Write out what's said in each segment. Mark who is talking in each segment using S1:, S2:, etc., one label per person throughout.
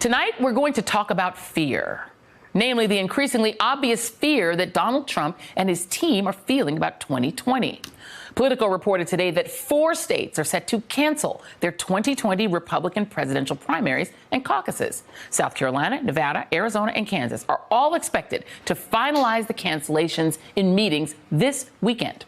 S1: Tonight, we're going to talk about fear, namely the increasingly obvious fear that Donald Trump and his team are feeling about 2020. Politico reported today that 4 states are set to cancel their 2020 Republican presidential primaries and caucuses. South Carolina, Nevada, Arizona, and Kansas are all expected to finalize the cancellations in meetings this weekend.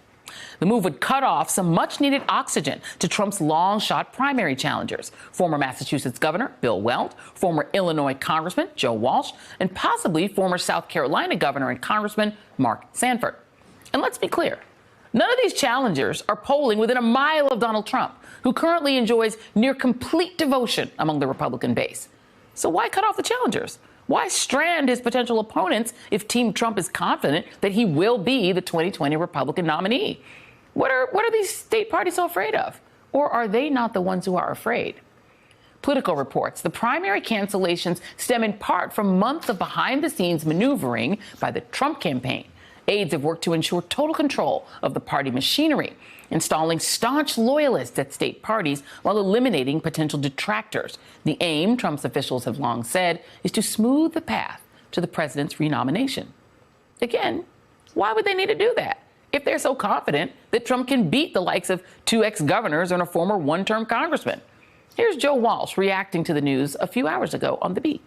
S1: The move would cut off some much-needed oxygen to Trump's long-shot primary challengers, former Massachusetts Governor Bill Weld, former Illinois Congressman Joe Walsh, and possibly former South Carolina Governor and Congressman Mark Sanford. And let's be clear, none of these challengers are polling within a mile of Donald Trump, who currently enjoys near complete devotion among the Republican base. So why cut off the challengers? Why strand his potential opponents if Team Trump is confident that he will be the 2020 Republican nominee? What are these state parties so afraid of? Or are they not the ones who are afraid? Politico reports the primary cancellations stem in part from months of behind-the-scenes maneuvering by the Trump campaign. Aides have worked to ensure total control of the party machinery, installing staunch loyalists at state parties while eliminating potential detractors. The aim, Trump's officials have long said, is to smooth the path to the president's renomination. Again, why would they need to do that if they're so confident that Trump can beat the likes of 2 ex-governors and a former one-term congressman? Here's Joe Walsh reacting to the news a few hours ago on The Beat.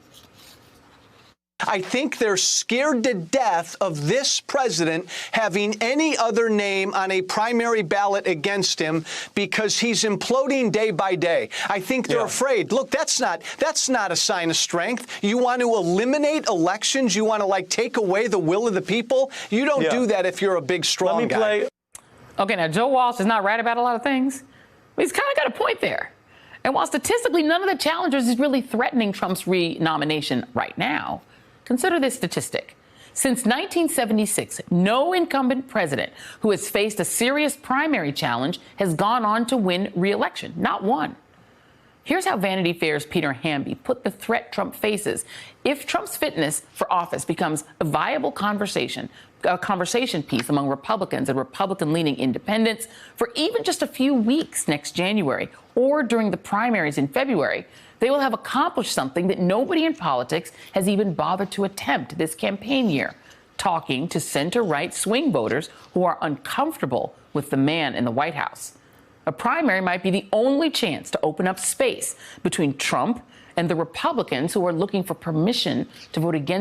S2: I think they're scared to death of this president having any other name on a primary ballot against him because he's imploding day by day. I think they're afraid. Look, that's not a sign of strength. You want to eliminate elections? You want to, take away the will of the people? You don't do that if you're a big, strong guy.
S1: Okay, now, Joe Walsh is not right about a lot of things, but he's kind of got a point there. And while statistically none of the challengers is really threatening Trump's renomination right now, consider this statistic. Since 1976, no incumbent president who has faced a serious primary challenge has gone on to win re-election. Not one. Here's how Vanity Fair's Peter Hamby put the threat Trump faces if Trump's fitness for office becomes a viable conversation piece among Republicans and Republican-leaning independents for even just a few weeks next January or during the primaries in February. They will have accomplished something that nobody in politics has even bothered to attempt this campaign year, talking to center-right swing voters who are uncomfortable with the man in the White House. A primary might be the only chance to open up space between Trump and the Republicans who are looking for permission to vote against